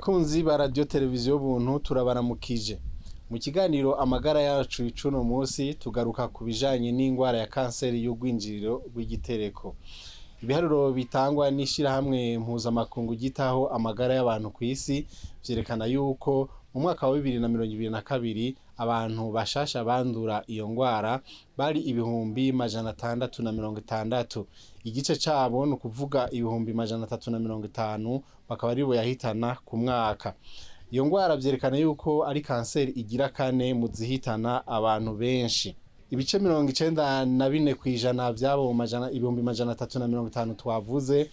Bakunzi ba radio televiziyo buntu turabaramukije. Mu kiganiro amagara yacu icuno munsi tugaruka ku bijanye n'ingwara ya kanseri y'ugwinjiriro rw'igitereko. Ibiharuro bitangwa n'ishirahamwe mpuzamakungu gitaho amagara y'abantu kw'isi vyerekana yuko mu mwaka wa 2022 abantu bashasha bandura iyo ngwara bari 660. Igice cabo no kuvuga 350 bakaba aribo yahitana ku mwaka. Iyo ngwara vyerekana yuko ari kanseri igira kane mu zihitana abantu benshi. Ibice 94% vyabo 350 twavuze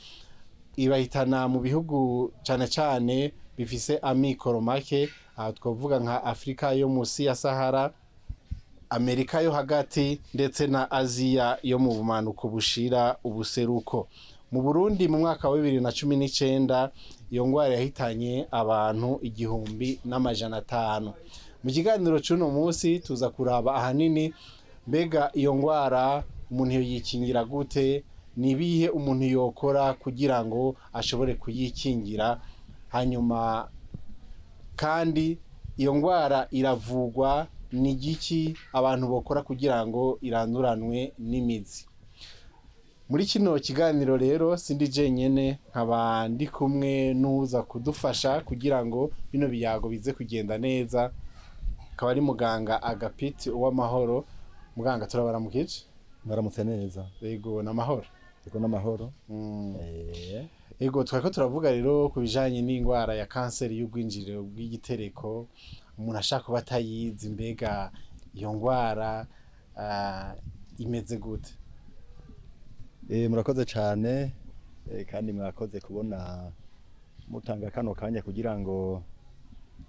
ibahitana mu bihugu cane cane bifise amikoro make, aho twavuga nka Afrika yo musi ya Sahara, Amerika yo hagati ndetse na Aziya yo mu bumanuko bushira ubuseruko. Mu Burundi mu mwaka wa 2019 iyo ngwara yahitanye abantu 1,500. Mu kiganiro c'uno munsi tuza kuraba ahanini mbega iyo ngwara umuntu yoyikingira gute, nibihe umuntu yokora kugira ngo ashobore kuyikingira, hanyuma kandi iyo ngwara iravugwa ni giki abantu bokora kugira ngo iranduranwe n'imizi. Muri kino kiganiro rero sindi jenyene, nkaba ndi kumwe n'uza kudufasha kugira ngo bino biyago bize kugenda neza, akaba ari muganga Agapiti Uwamahoro. Muganga turabaramukije. Baramutse neza. Yego n'amahoro. Yego n'amahoro. Yego twako turavuga rero ku bijanye n'ingwara ya kanseri y'ugwinjiriro bw'igitereko. Umuntu ashaka kuba atayizi, mbega iyo ngwara imeze gute? Murakoze cyane, kandi mwakoze kubona mutanga kano kanya kugira ngo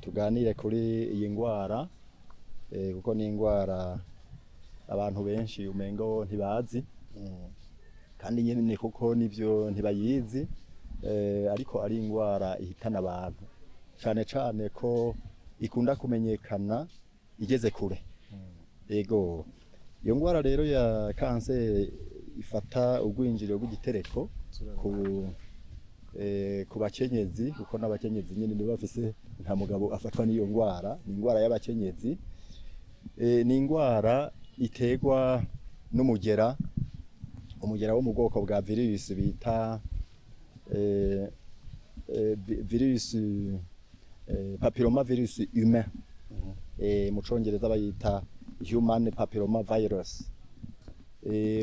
tuganire kuri iyi ngwara, kuko ni ingwara abantu benshi umengo ntibazi, kandi nyene kuko nivyo ntibayizi, ariko ari ingwara ihitana abantu cyane cyane ko ikunda kumenyekana igeze kure. Ego iyo ngwara rero ya kanseri ifata ugwinjiriro rw'igitereko ku bakenyezi, kuko n'abakenyezi nyine nibo bafise nta mugabo afatwa n'iyo ngwara. Ni ingwara y'abakenyezi, ni ingwara iterwa n'umugera wo mu bwoko bwa virus bita virus papillomavirus humain, mu Congereza bayita human papilloma virus.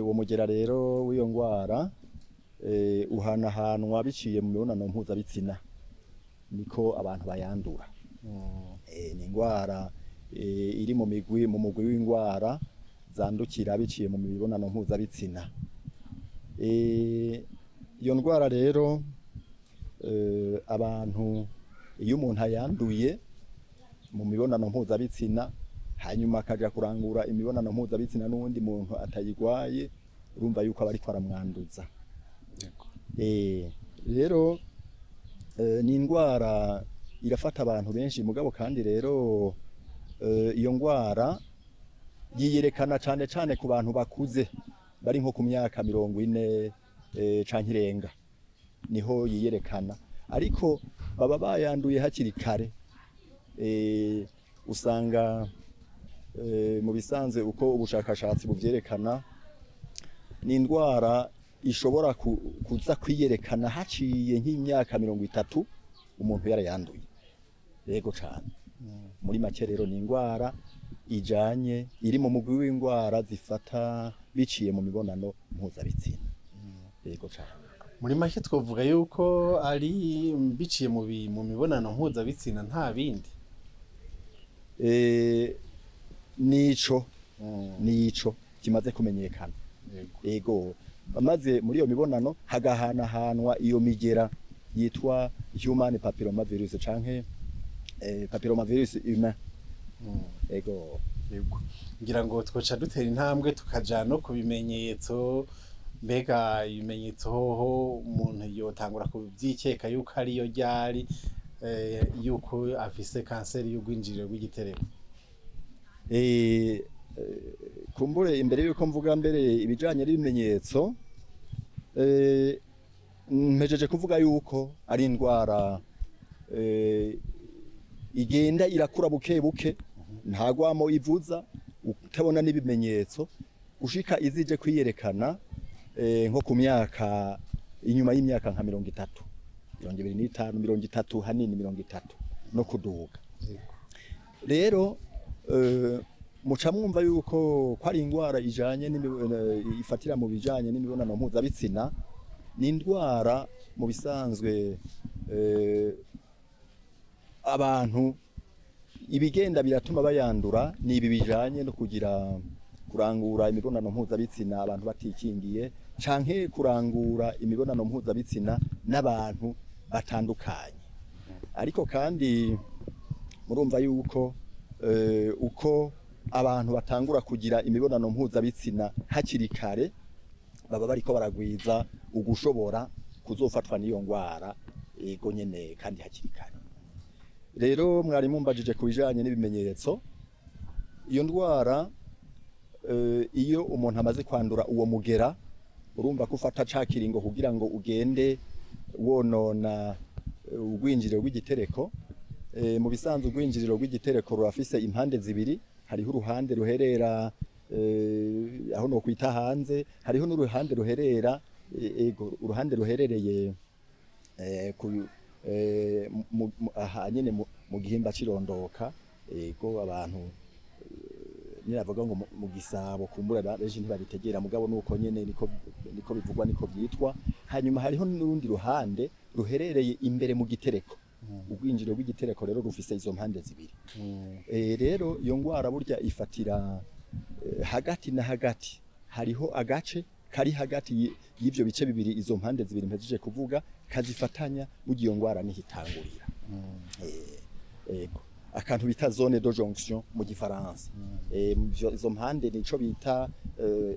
Uwo mugera rero w'iyo ngwara uhanahanwa biciye mu mibonano mpuzabitsina, niko abantu bayandura. Ni ingwara iri mu mugwi w'ingwara zandukira biciye mu mibonano mpuzabitsina. Iyo ngwara rero abantu, iyo umuntu ayanduye mu mibonano mpuzabitsina hanyuma akaja kurangura imibonano mpuzabitsina n'undi muntu atayigwaye, urumva yuko aba ariko aramwanduza. Rero ni ingwara irafata abantu benshi mugabo, kandi rero iyo ngwara yiyerekana cane cane ku bantu bakuze bari nko ku myaka 40 canke irenga, niho yiyerekana, ariko baba bayanduye hakiri kare. Usanga mu bisanzwe uko ubushakashatsi buvyerekana, ni indwara ishobora kuza kwiyerekana haciye nk'imyaka 30 umuntu yarayanduye. Yego cane. Muri make rero ni ingwara ijanye iri mu mugwi w'ingwara zifata biciye mu mibonano mpuzabitsina. Yego cane. Muri make twovuga yuko ari biciye mu mibonano mpuzabitsina nta bindi. Nico kimaze kumenyekana. Yego bamaze muri iyo mibonano hagahanahanwa iyo migera yitwa human papillomavirus canke papillomavirus humain. Yego ngira ngo twoca dutera intambwe tukaja no ku bimenyetso. Mbega ibimenyetso hoho umuntu yotangura kuvyikeka yuko ariyo ryari, yuko afise kanseri y'ugwinjiriro rw'igitereko? Kumbure imbere yuko mvuga mbere ibijanye n'ibimenyetso, mpejeje kuvuga yuko ari indwara igenda irakura buke buke ntagwamo ivuza utabona n'ibimenyetso gushika izije kwiyerekana nko ku myaka inyuma y'imyaka nka 30 25 30 hanini 30 no kuduga rero muca mwumva yuko ko ari indwara ijanye ifatira mu bijanye n'imibonano mpuzabitsina ni indwara mu bisanzwe abantu ibigenda biratuma bayandura ni ibi bijanye no kugira kurangura imibonano mpuzabitsina abantu batikingiye canke kurangura imibonano mpuzabitsina n'abantu batandukanye ariko kandi murumva yuko uko abantu batangura kugira imibonano mpuzabitsina hakiri kare baba bariko baragwiza ugushobora kuzofatwa n'iyo ngwara ego nyene kandi hakiri kare rero mwari mumbajije kubijanye n'ibimenyetso iyo ndwara iyo umuntu amaze kwandura uwo mugera urumva ko ufata ca kiringo kugira ngo ugende wonona urwinjiriro rw'igitereko mu bisanzwe urwinjiriro rw'igitereko rurafise impande zibiri hariho uruhande ruherera aho no kwita hanze hariho n'uruhande ruherera uruhande ruherereye aha nyene mu gihimba cirondoka ego abantu niravuga ngo mu gisabo kumbura benshi ntibabitegera mugabo nuko nyene niko bivugwa niko byitwa hanyuma hariho n'urundi ruhande ruherereye imbere mu gitereko ubwinjiro bw'igitereko rero rufise izo mpande zibiri rero iyo ngwara burya ifatira hagati na hagati hariho agace kari hagati y'ivyo bice bibiri izo mpande zibiri mpejeje kuvuga kazifatanya burya iyo ngwara nihitangurira ego akantu bita zone de jonction mu gifaransa izo mpande nico bita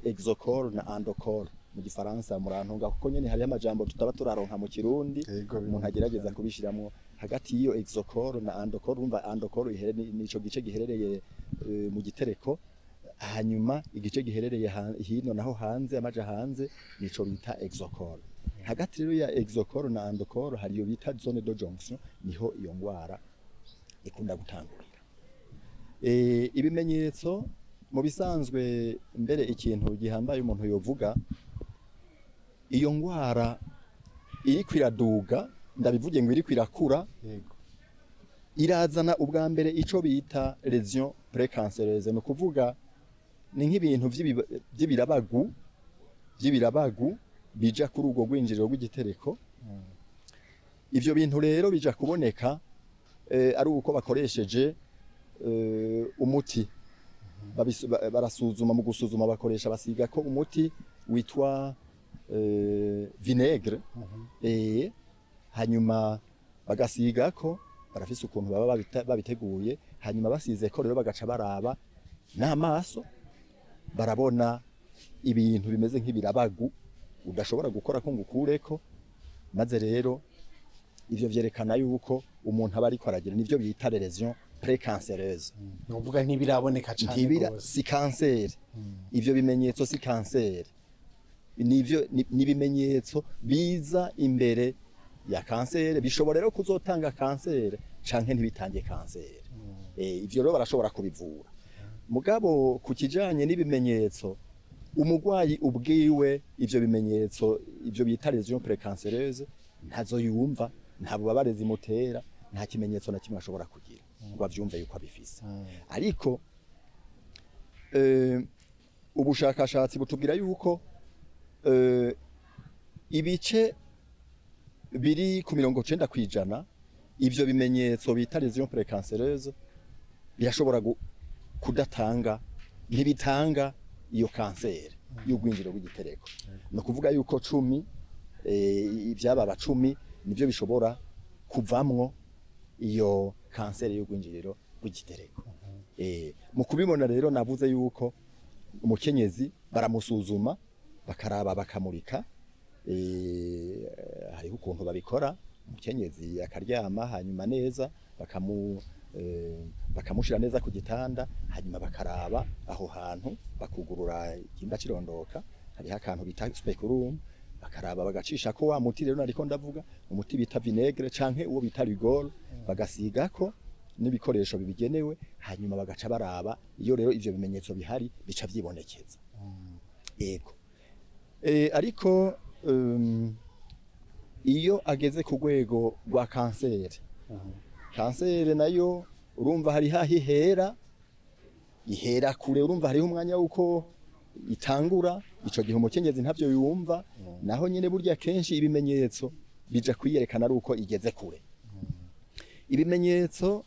exocorps na endocorps mu gifaransa murantunga kuko nyene hari amajambo tutaba turaronka mu kirundi umuntu agerageza kubishiramwo hagati y'iyo exocorps na endocorps urumva endocorps nico gice giherereye mu gitereko hanyuma igice giherereye hino naho hanze amaja hanze nico bita exocorps hagati rero ya exocorps na endocorps hari yo bita zone de jonction niho iyo ngwara ikunda gutangurira ibimenyetso mu bisanzwe mbere ikintu gihambaye umuntu yovuga iyo ngwara iri kwiraduga ndabivuge ngo iri kwirakura irazana ubwa mbere ico bita lésion précancéreuse no kuvuga ni nk'ibintu by'ibirabagu bija kuri ubwo gwinjiriro rw'igitereko ivyo bintu rero bija kuboneka ari uko bakoresheje umuti barasuzuma mu gusuzuma bakoresha basiga ko umuti witwa vinaigre hanyuma bagasiga ko barafise ukuntu baba babiteguye hanyuma basize ko rero bagaca baraba n'amaso barabona ibintu bimeze nk'ibirabagu udashobora gukora ko ngukureko maze rero ivyo vyerekana yuko umuntu aba ariko aragira nivyo bita lésion précancéreuse nuvuga ntibiraboneka cyane gose si cancer ivyo bimenyetso si cancer nivyo ni bimenyetso biza imbere ya cancer bishobora rero kuzotanga cancer canke ntibitange cancer ivyo rero barashobora kubivura mugabo ku kijanye n'ibimenyetso umugwayi ubwiwe ivyo bimenyetso ivyo bita lésion précancéreuse ntazo yumva nta bubabare zimutera nta kimenyetso na kimwe ashobora kugira ngo avyumve yuko abifise ariko ubushakashatsi butubwira yuko ibice biri ku 90% ivyo bimenyetso bita lésion précancéreuse birashobora kudatanga ntibitanga iyo kanseri y'ugwinjiro rw'igitereko no kuvuga yuko 10 ivyaba 10 nivyo bishobora kuvamwo iyo kanseri y'ugwinjiriro rw'igitereko mu kubibona rero navuze yuko umukenyezi baramusuzuma bakaraba bakamurika hariho ukuntu babikora umukenyezi akaryama hanyuma neza bakamushira neza ku gitanda hanyuma bakaraba aho hantu bakugurura igimba cirondoka hariho akantu bita speculum bakaraba bagacisha ko wa muti rero nariko ndavuga umuti bita vinaigre canke uwo bita rigol bagasigako n'ibikoresho bibigenewe hanyuma bagaca baraba iyo rero ivyo bimenyetso bihari bica vyibonekeza yego ariko iyo ageze ku rwego rwa kanseri kanseri nayo urumva hari hahihera ihera kure urumva hariho umwanya wuko itangura ico gihe umukenyezi ntavyo yumva naho nyene burya kenshi ibimenyetso bija kwiyerekana ari uko igeze kure ibimenyetso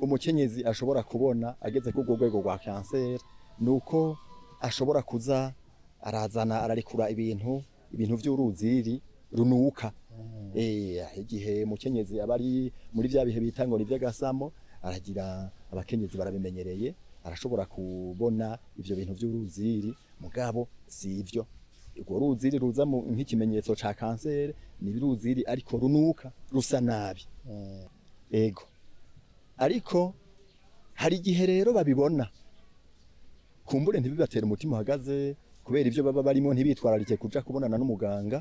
umukenyezi ashobora kubona ageze ku rwego rwa kanseri nuko ashobora kuza arazana ararekura ibintu vy'uruziri runuka igihe umukenyezi abari muri vya bihe bita ngo ni vy'agasamo aragira abakenyezi barabimenyereye arashobora kubona ivyo bintu vy'uruziri mugabo sivyo urwo ruziri ruza nk'ikimenyetso ca kanseri ni biruziri ariko runuka rusa nabi ego ariko hari igihe rero babibona kumbure ntibibatera umutima uhagaze kubera ivyo baba barimo ntibitwararike kuja kubonana n'umuganga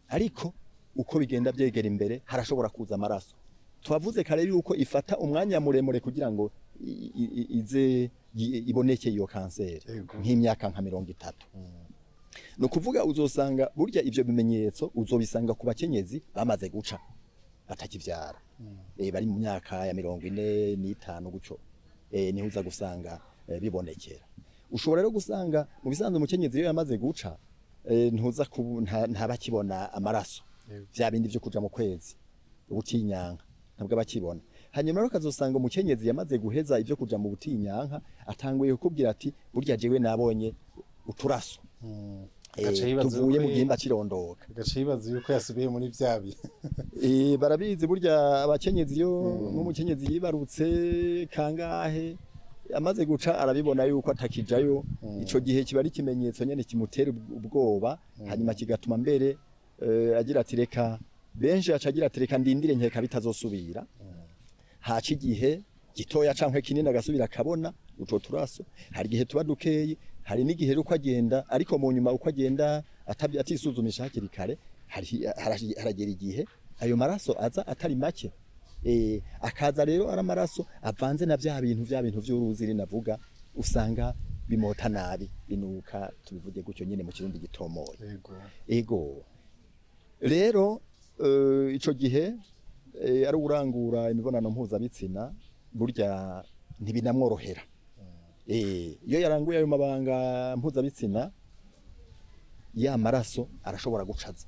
ariko uko bigenda byegera imbere harashobora kuza amaraso twavuze kare yuko ifata umwanya muremure kugira ngo ize iboneke iyo kanseri nk'imyaka nka 30 no kuvuga uzosanga burya ivyo bimenyetso uzobisanga ku bakenyezi bamaze guca batakivyara bari mu myaka ya 45 guco niho uza gusanga bibonekera ushobora rero gusanga mu bisanzwe umukenyezi iyo yamaze guca ntuza ntabakibona amaraso vya bindi vyo kuja mu kwezi ubutinyanka ntabwo abakibona hanyuma rero kazosanga umukenyezi yamaze guheza ivyo kuja mu butinyanka atanguye kukubwira ati burya jewe nabonye uturaso tuvuye mu gihimba cirondoka gace yibaza yuko yasubiye muri vyabi barabizi burya abakenyezi yo nk'umukenyezi yibarutse kangahe amaze guca arabibona yuko atakijayo ico gihe kiba ari kimenyetso nyene kimutera ubwoba hanyuma kigatuma mbere agira ati reka benshi acagira ati reka ndindire nkeka bitazosubira haci igihe gitoya canke kinini agasubira akabona utwo turaso hari igihe tuba dukeyi hari n'igihe uko agenda ariko mu nyuma uko agenda atisuzumisha hakiri kare haragera igihe ayo maraso aza atari make akaza rero ari amaraso avanze na vya bintu vy'uruziri navuga usanga bimota nabi binuka tubivuge gutyo nyene mu kirundi gitomoye ego rero ico gihe ari urangura imibonano mpuzabitsina burya ntibinamworohera iyo yaranguye ayo mabanga mpuzabitsina ya maraso arashobora gucaza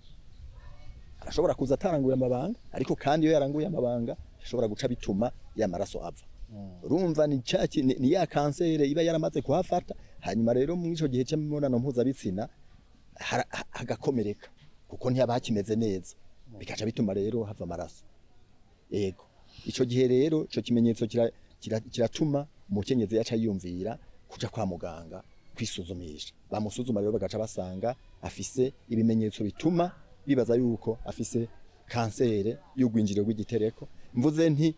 arashobora kuza ataranguye amabanga ariko kandi iyo yaranguye amabanga ashobora guca bituma ya maraso ava urumva ni ya kanseri iba yaramaze kuhafata hanyuma rero mu ico gihe cy'imibonano mpuzabitsina hagakomereka kuko ntiyaba hakimeze neza bikaca bituma rero hava amaraso yego ico gihe rero ico kimenyetso kiratuma umukenyezi yaca yumvira kuja kwa muganga kwisuzumisha bamusuzuma rero bagaca basanga afise ibimenyetso bituma bibaza yuko afise kanseri y'ugwinjiriro rw'igitereko mvuze nti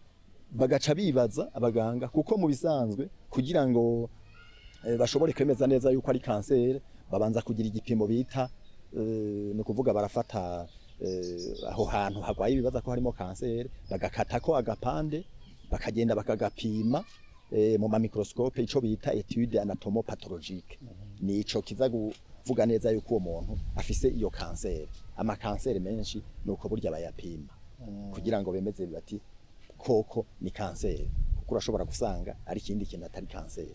bagaca bibaza abaganga kuko mu bisanzwe kugira ngo bashobore kwemeza neza yuko ari kanseri babanza kugira igipimo bita no kuvuga barafata aho hantu hagwaye ibibaza ko harimo kanseri bagakata ko agapande bakagenda bakagapima mu ma microscope ico bita étude anatomopathologique nico kiza kuvuga neza yuko uwo muntu afise iyo kanseri ama kanseri menshi nuko burya bayapima kugira ngo bemeze bati koko ni kanseri kuko urashobora gusanga ari ikindi kintu atari kanseri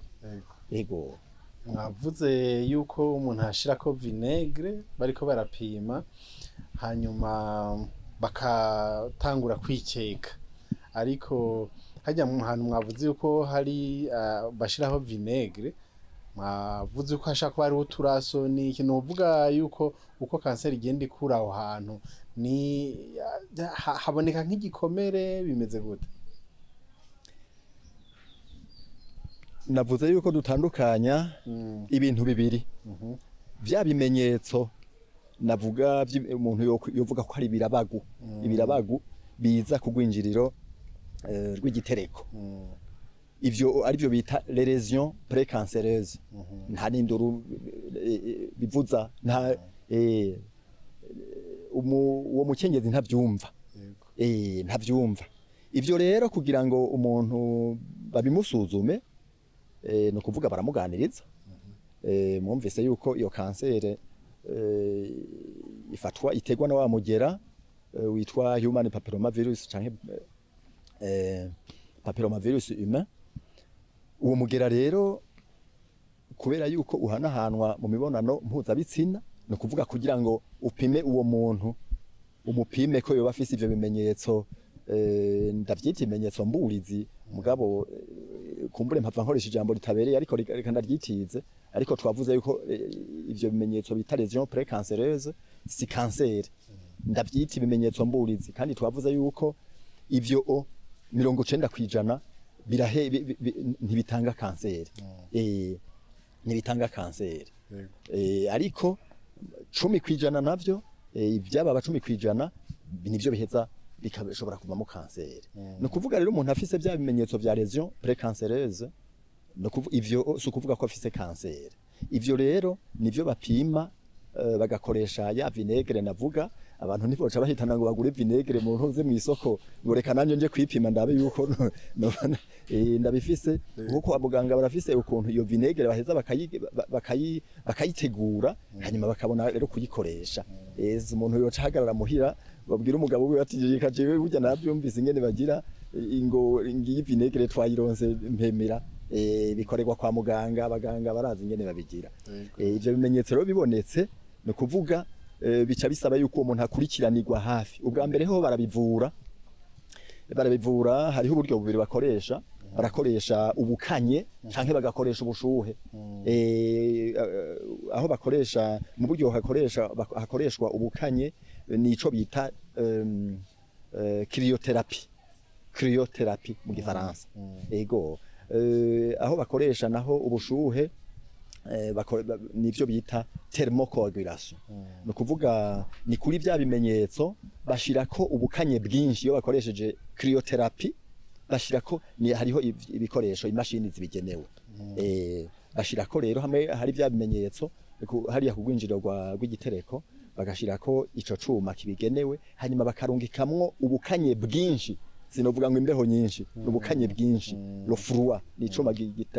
yego mwavuze yuko umuntu ashirako vinaigre bariko barapima hanyuma bakatangura kwikeka ariko hajya mu hantu mwavuze yuko hari bashiraho vinaigre mwavuze yuko hashaka kuba hariho uturaso ni ikintu uvuga yuko uko kanseri igenda ikura aho hantu ni haboneka nk'igikomere bimeze gute navuze yuko dutandukanya ibintu bibiri vya bimenyetso navuga umuntu yovuga ko ari ibirabagu ibirabagu biza ku rwinjiriro rw'igitereko ivyo ari byo bita les lésions précancéreuses nta n'induru bivuza nta uwo mukenyezi ntavyumva ntavyumva ivyo rero kugira ngo umuntu babimusuzume no kuvuga baramuganiriza mwumvise yuko iyo kansere ifatwa itegwa na wa mugera witwa human papillomavirus canke papillomavirus humain uwo mugera rero kubera yuko uhanahanwa mu mibonano mpuzabitsina no kuvuga kugira ngo upime uwo muntu umupime ko yoba afise ivyo bimenyetso ndavyita ibimenyetso mburizi mugabo kumbure mpava nkoresha ijambo ritabereye ariko reka ndaryitize ariko twavuze yuko ivyo bimenyetso bita lésion précancéreuse si cancer ndavyita ibimenyetso mburizi kandi twavuze yuko ivyo 90% birahe ntibitanga kanseri ntibitanga kanseri ariko 10% navyo ivyaba 10% nivyo biheza bikashobora kuvamo kanseri no kuvuga rero umuntu afise bya bimenyetso vya lésion précancéreuse no kuvuga ivyo so kuvuga ko afise kanseri ivyo rero nivyo bapima bagakoresha ya vinaigre navuga abantu niboca bahitana ngo bagure vinaigre mu ntuze mu isoko ngo reka nanje nje kwipima ndabe yuko ndabifise kuko abuganga barafise ukuntu iyo vinaigre baheza bakayitegura hanyuma bakabona rero kuyikoresha umuntu yoca hagarara muhira babwira umugabo we ati reka jewe burya navyumvise ingene bagira ngo ngiyi vinaigre twayironse mpemera bikorerwa kwa muganga abaganga barazi ingene babigira ivyo bimenyetso rero bibonetse no kuvuga bica bisaba yuko umuntu akurikiranirwa hafi ubwa mbere ho barabivura hariho uburyo bubiri barakoresha ubukanye canke bagakoresha ubushuhe aho bakoresha mu buryo hakoreshwa ubukanye nico bita cryothérapie mu gifaransa ego aho bakoresha naho ubushuhe nivyo bita thermocoagulation no kuvuga ni kuri vya bimenyetso bashirako ubukanye bwinshi iyo bakoresheje cryothérapie bashirako ni hariho ibikoresho imashini zibigenewe bashirako rero hamwe hari vya bimenyetso hariya kugwinjiro rw'igitereko bagashirako ico cuma kibigenewe hanyuma bakarungikamwo ubukanye bwinshi sinovuga ngo imbeho nyinshi ubukanye bwinshi rofurwa ni icuma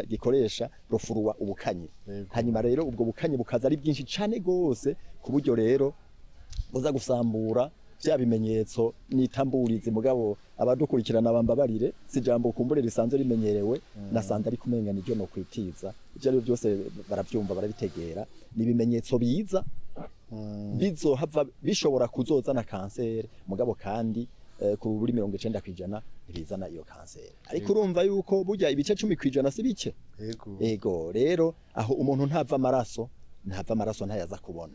gikoresha rofurwa ubukanye hanyuma rero ubwo bukanye bukaza ari bwinshi cane gose ku buryo rero uza gusambura vya bimenyetso nitamburize mugabo abadukurikirana bambabarire si jambo kumbure risanzwe rimenyerewe nasanze ari kumenga niryo no kwitiza ivyo ari byose baravyumva barabitegera ni bimenyetso biza bizohava bishobora kuzozana kanseri mugabo kandi ku buri 90% ntibizana iyo kanseri ariko urumva yuko burya ibice 10% si bike ego rero aho umuntu ntava amaraso ntayaza kubona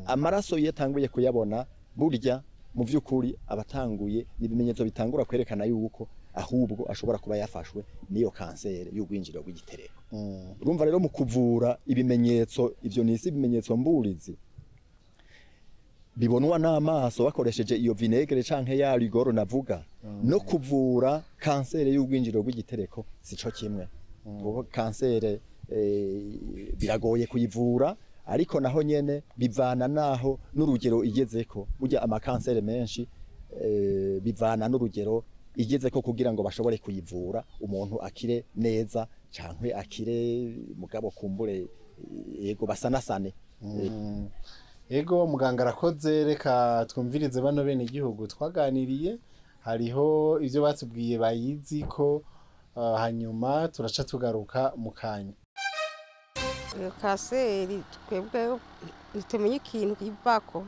amaraso yatanguye kuyabona burya mu vy'ukuri abatanguye nibimenyetso bitangura kwerekana yuko ahubwo ashobora kuba yafashwe niyo kanseri y'ugwinjiro rw'igitereko urumva rero mu kuvura ibimenyetso ivyo nisi ibimenyetso mburizi bibonwa n'amaso bakoresheje iyo vinaigre canke ya rigoro navuga no kuvura kanseri y'ugwinjiro rw'igitereko sico kimwe kuko kanseri biragoye kuyivura ariko naho nyene bivana naho n'urugero igezeko burya amakanseri menshi bivana n'urugero igezeko kugira ngo bashobore kuyivura umuntu akire neza canke akire mugabo kumbure yego basanasane ego muganga arakoze reka twumvirize bano bene igihugu twaganiriye hariho ivyo batubwiye bayizi ko hanyuma turaca tugaruka mu kanya kanseri twebwe tumenye ikintu kivako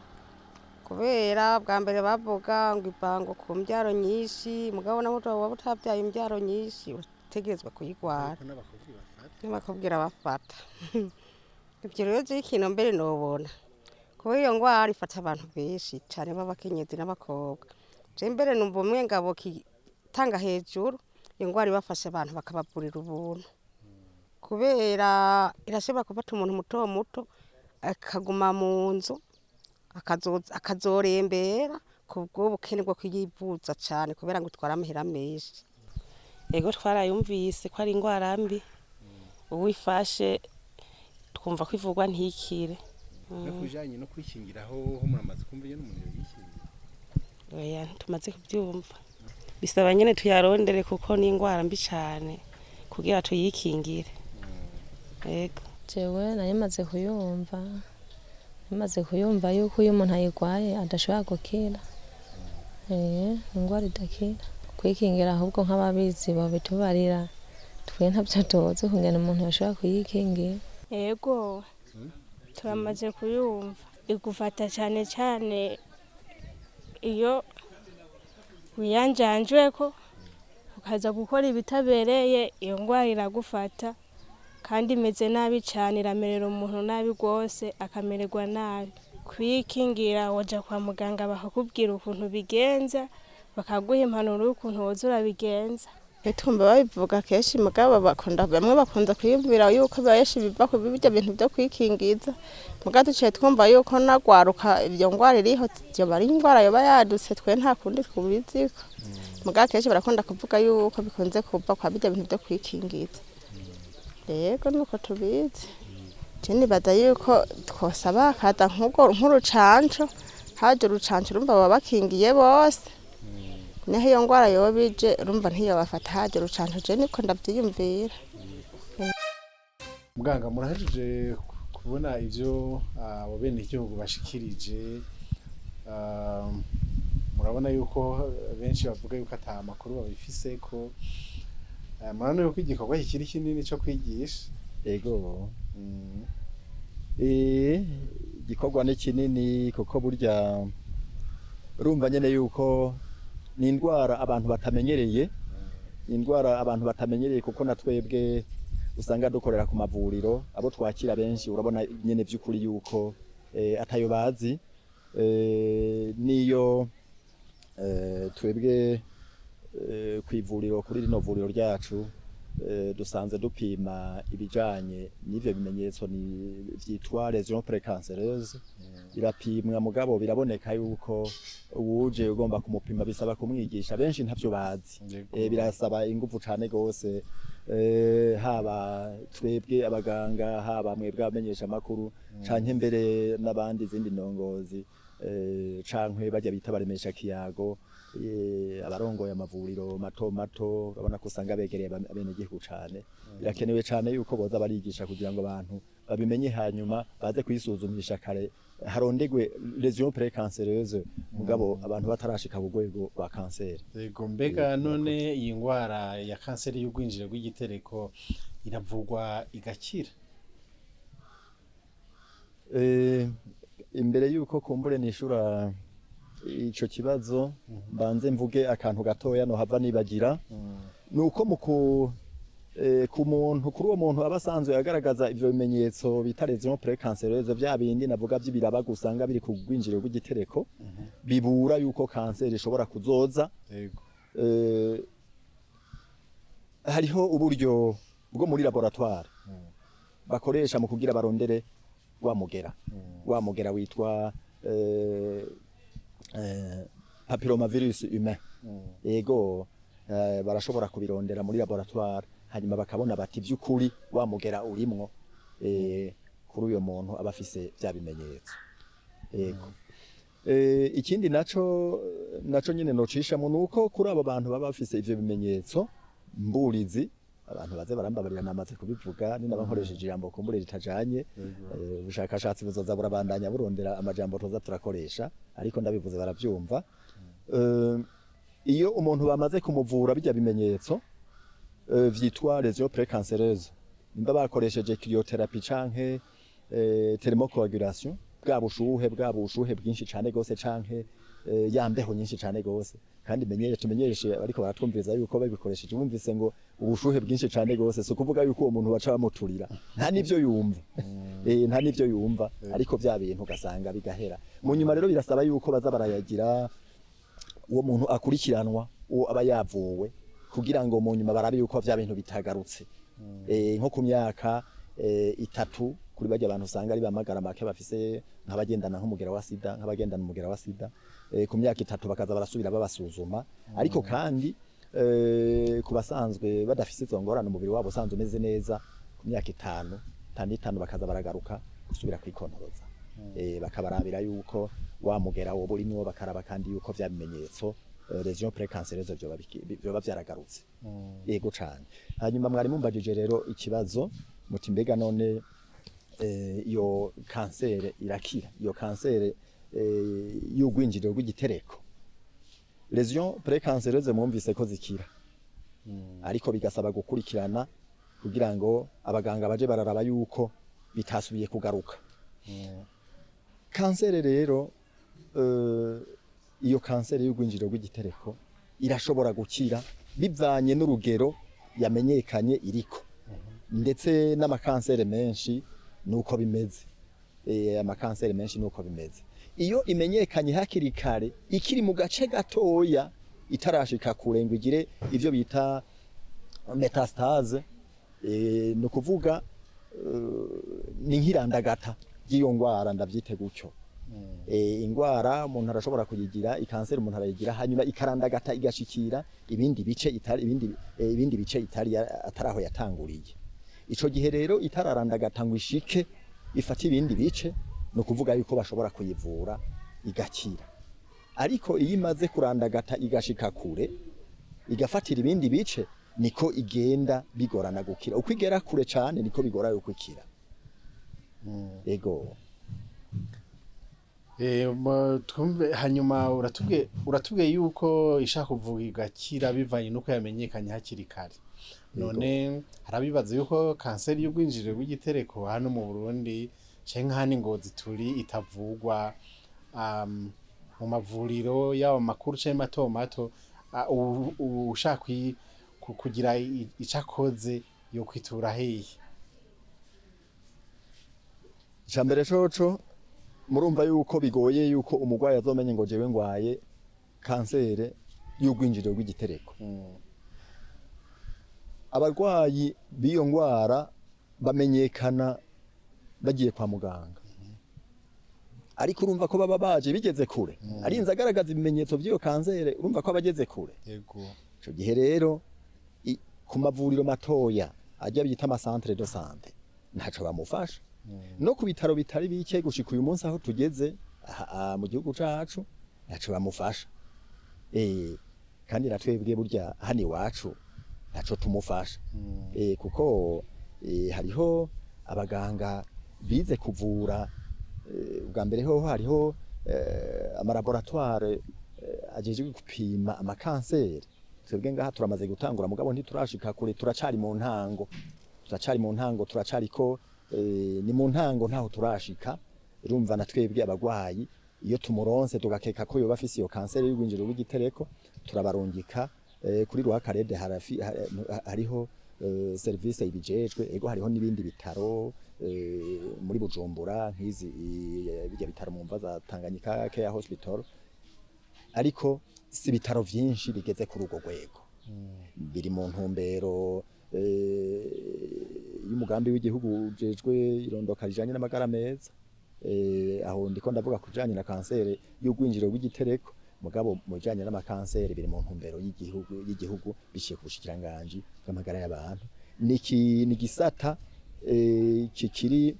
kubera bwa mbere bavuga ngo ivango ku mbyaro nyinshi mugabo naho waba utabyaye imbyaro nyinshi utegerezwa kuyigwara n'abakobwira bafata ibyo rero ikintu mbere nobona kuba iyo ngwara ifata abantu benshi cyane b'abakenyezi n'abakobwa je mbere numva umwengabo kitanga hejuru iyo ngwara ibafasha abantu bakabavurira ubuntu kubera irashobora gufata umuntu muto akaguma mu nzu akazorembera kubwo bukene bwo kuyivuza cyane kubera ngo twara amahera menshi ego twarayumvise ko ari ingwara mbi uwifashe twumva ko ivurwa ntikire no kujanye no kwikingiraho ho muramaze kumva iyo n'umuntu yikingira oya tumaze kubyumva bisaba nyene tuyarondere kuko ni ingwara mbi cane kugira tuyikingire yego jewe narimaze kuyumva yuko iyo umuntu ayigwaye adashobora gukira ingwara idakira kwikingira ahubwo nk'ababizi babitubarira twe ntabyo tuzi kungena umuntu yashobora kuyikingira yego turamaze kuyumva igufata cyane cyane iyo wiyanjanjweko ukaza gukora ibitabereye iyo ngwara iragufata kandi imeze nabi cyane iramerera umuntu nabi rwose akamererwa nabi kwikingira waja kwa muganga bakakubwira ukuntu bigenza bakaguha impanuro y'ukuntu woza urabigenza tumba babivuga kenshi mugabo bamwe bakunze kwiyumvira yuko benshi biva ku bibyo bintu byo kwikingiza mugabo duciye twumva yuko nagwaruka ibyo ngwara iriho byo bari ingwara yoba yadutse twe nta kundi twubiziko mugabo kenshi barakunda kuvuga yuko bikunze kuva kwa bijya bintu byo kwikingiza yego nuko tubizi cyane bada yuko twosaba kada nk'urucanco haje urucanco urumva baba bakingiye bose neho iyo ngwara yoba bije urumva ntiyo bafata haje urucanco je niko ndavyiyumvira muganga murahejeje kubona ivyo abo bene igihugu bashikirije murabona yuko benshi bavuga yuko ata makuru babifise ko murabona yuko igikorwa kikiri kinini cyo kwigisha yego igikorwa ni kinini kuko burya urumva nyene yuko ni indwara abantu batamenyereye kuko natwebwe usanga dukorera ku mavuriro abo twakira benshi urabona nyene vy'ukuri yuko atayo bazi niyo twebwe kwivuriro kuri rino vuriro ryacu dusanze dupima ibijanye n'ivyo bimenyetso ni vyitwa lésions précancéreuses birapimwa mugabo biraboneka yuko uwuje ugomba kumupima bisaba kumwigisha benshi ntavyo bazi birasaba ingufu cane gose haba twebwe abaganga haba mwebwe abamenyesha makuru canke mbere n'abandi zindi ndongozi cankwe bajya bita baremesha kiyago abarongoye amavuriro mato mato urabona ko usanga begereye abene gihugu cane birakenewe cane yuko boza barigisha kugira ngo abantu babimenye hanyuma baze kwisuzumisha kare harondegwe lésions précancéreuses mugabo abantu batarashika ku rwego rwa kanseri yego mbega none iyi ngwara ya kanseri y'ugwinjire rw'igitereko iravugwa igakira imbere yuko kumbure nishura ico kibazo mbanze mvuge akantu gatoya no hava nibagira nuko ku muntu kuri uwo muntu abasanzwe yagaragaza ivyo bimenyetso bita lésions précancéreuses vya bindi navuga vy'ibiraba gusanga biri ku gwinjiriro rw'igitereko bibura yuko kanseri ishobora kuzoza yego hariho uburyo bwo muri laboratoire bakoresha mu kugira barondere wa mugera witwa papillomavirus humain yego barashobora kubirondera muri laboratoire hanyuma bakabona bati vy'ukuri wa mugera urimwo kuri uyo muntu abafise bya bimenyetso yego ikindi naco nyene nocishamwe nuko kuri abo bantu baba bafise ivyo bimenyetso mburizi abantu baze barambabarira namaze kubivuga ni nabankoresheje ijambo kumbure ritajanye ubushakashatsi buzoza burabandanya burondera amajambo toza turakoresha ariko ndabivuze baravyumva iyo umuntu bamaze kumuvura bijya bimenyetso vyitwa lésions précancéreuses nimba bakoresheje cryothérapie canke thermocoagulation bwa bushuhe bwinshi cane gose canke yambeho nyinshi cane gose kandi tumenyeshe ariko baratwumviza yuko babikoresheje bumvise ngo ubushuhe bwinshi cane gose so kuvuga yuko uwo muntu baca bamuturira nta nivyo yumva ariko vya bintu gasanga bigahera mu nyuma rero birasaba yuko baza barayagira uwo muntu akurikiranwa uwo aba yavuwe kugira ngo mu nyuma barabe yuko vya bintu bitagarutse nko ku myaka 3 kuri bajya abantu usanga ari bamagara make bafise nk'abagendana nk'umugera wa sida nk'abagendana umugera wa sida ku myaka 3 bakaza barasubira babasuzuma ariko kandi ku basanzwe badafise izo ngorane umubiri wabo usanzwe umeze neza ku myaka 5 bakaza baragaruka gusubira kwikontoroza bakabarabira yuko wamugera wo burimwo bakaraba kandi yuko vya bimenyetso lesion précancéreuse byoba vyaragarutse yego cane. Hanyuma mwari mumbajije rero ikibazo muti mbega none iyo kansere irakira, iyo kansere y'ugwinjiriro rw'igitereko. Lesion précancéreuse mwumvise ko zikira, ariko bigasaba gukurikirana kugira ngo abaganga baje bararaba yuko bitasubiye kugaruka. Kansere rero iyo kansere y'ugwinjiriro rw'igitereko irashobora gukira bivanye n'urugero yamenyekanye iriko, ndetse n'amakansere menshi nuko bimeze. Amakansere menshi nuko bimeze. Iyo imenyekanye hakiri kare ikiri mu gace gatoya itarashika kure ngo igire ivyo bita metastase, no kuvuga ni nkirandagata y'iyo ngwara, ndavyite gutyo. Ingwara umuntu arashobora kuyigira, ikanseri umuntu arayigira hanyuma ikarandagata igashikira ibindi bice itari ataraho yatanguriye. Ico gihe rero itararandagata ngo ishike ifata ibindi bice, no kuvuga yuko bashobora kuyivura igakira. Ariko iyo imaze kurandagata igashika kure igafatira ibindi bice, niko igenda bigorana gukira. Uko igera kure cane niko bigora yuko ikira. Ego. Twumve hanyuma uratubwiye yuko ishaka kuvuga igakira bivanye nuko yamenyekanye hakiri kare. None harabibaza yuko kanseri y'ugwinjiriro rw'igitereko hano mu Burundi canke hano Ngozi turi itavugwa mu mavuriro yaba makuru canke mato mato, ushaka kugira icakoze yo kwitura hehe? Icambere coco murumva yuko bigoye yuko umugwayi azomenye ngo jewe ngwaye kansere y'ugwinjiriro rw'igitereko. Abarwayi biyo ngwara bamenyekana bagiye kwa muganga, ariko urumva ko baba baje bigeze kure, ari inzagaragaza ibimenyetso by'iyo kansere, urumva ko abageze kure. Yego. Ico gihe rero ku mavuriro matoya ajya bita ama centre de santé ntaco bamufasha. No ku bitaro bitari bike gushika uyu munsi aho tugeze mu gihugu cacu ntaco bamufasha. Kandi natwebwe burya hani wacu ntaco tumufasha. Kuko hariho abaganga bize kuvura, ubwa mbere ho hariho amalaboratoire ajeje gupima amakanseri. Twebwe ngaha turamaze gutangura mugabo ntiturashika kure, turacari mu ntango, turacariko ni mu ntango ntaho turashika. Urumva na twebwe abagwayi iyo tumuronse tugakeka ko yoba afise iyo kanseri y'ugwinjiriro rw'igitereko, turabarungika kuri Rwakarede hariho service ibijejwe. Ego hariho nibindi bitaro muri Bujumbura nk'izi bijya bitaro mu mva za Tanganyika Care Hospital, ariko si bitaro vyinshi bigeze kuri ugo rwego. Biri mu ntumbero y'umugambi w'igihugu ujejwe irondoka rijanye n'amagara meza. Aho ndiko ndavuga kujanye na kanseri y'ugwinjiriro rw'igitereko, mugabo mujanye n'amakanseri biri mu ntumbero y'igihugu biciye ku bushikiranganji bw'amagara y'abantu. Ni gisata kikiri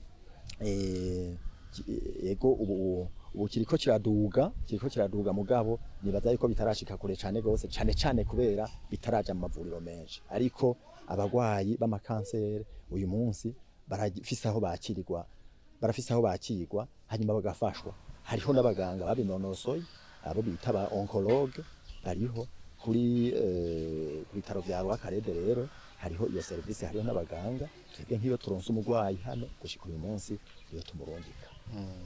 yego ubu kiriko kiraduga mugabo nibaza yuko bitarashika kure cane gose, cane kubera bitaraja mu mavuriro menshi. Ariko abagwayi b'amakanseri uyu munsi barafise aho bakirwa hanyuma bagafashwa. Hariho n'abaganga babinonosoye abo bita ba oncologue, hariho kuri bitaro vya Rwakarede. Rero hariho iyo service, hariho n'abaganga. Twebwe nk'iyo turonse umugwayi hano gushika uyu munsi iyo tumurungika.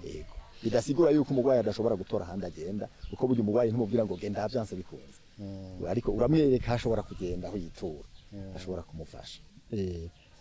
Yego, bidasigura yuko umugwayi adashobora gutora handi agenda, kuko burya umugwayi ntumubwira ngo genda havyanse bikunze, ariko uramwereka ashobora kugenda aho yitura, ashobora kumufasha.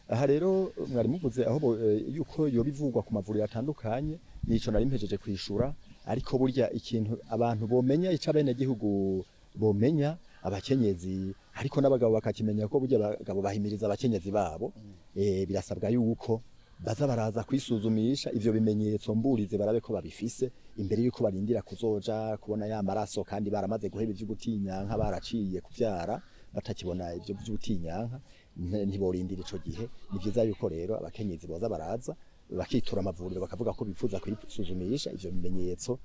Aha rero mwari muvuze aho yuko yo bivugwa ku mavuriro atandukanye, nico nari mpejeje kwishura. Ariko burya ikintu abantu bomenya ica bene gihugu bomenya abakenyezi, ariko n'abagabo bakakimenya ko burya abagabo bahimiriza abakenyezi babo. Birasabwa yuko baza baraza kwisuzumisha ivyo bimenyetso mburize barabe ko babifise imbere yuko barindira kuzoja kubona ya maraso, kandi baramaze guheba ivyo gutinyanka, baraciye kuvyara batakibona ivyo vy'ubutinyanka, ntiborindira ico gihe. Ni vyiza yuko rero abakenyezi boza baraza bakitura amavuriro bakavuga ko bifuza kwisuzumisha ivyo bimenyetso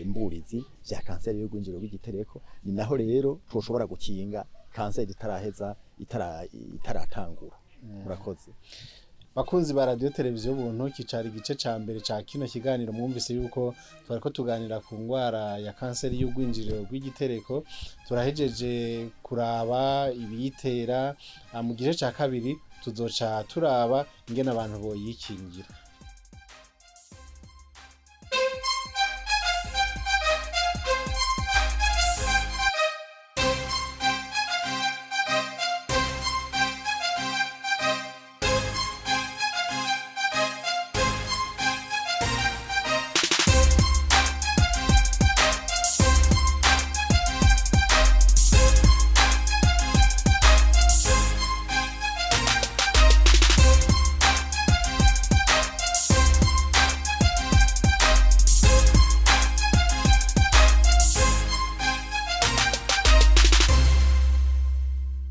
mburizi vya kanseri y'urwinjiro rw'igitereko, ni naho rero twoshobora gukinga kanseri itaraheza itaratangura. Murakoze. Bakunzi ba radio televiziyo Buntu, kicari igice ca mbere ca kino kiganiro. Mwumvise yuko twariko tuganira ku ngwara ya kanseri y'urwinjiriro rw'igitereko, turahejeje kuraba ibiyitera. Mu gice ca kabiri tuzoca turaba ingene abantu boyikingira.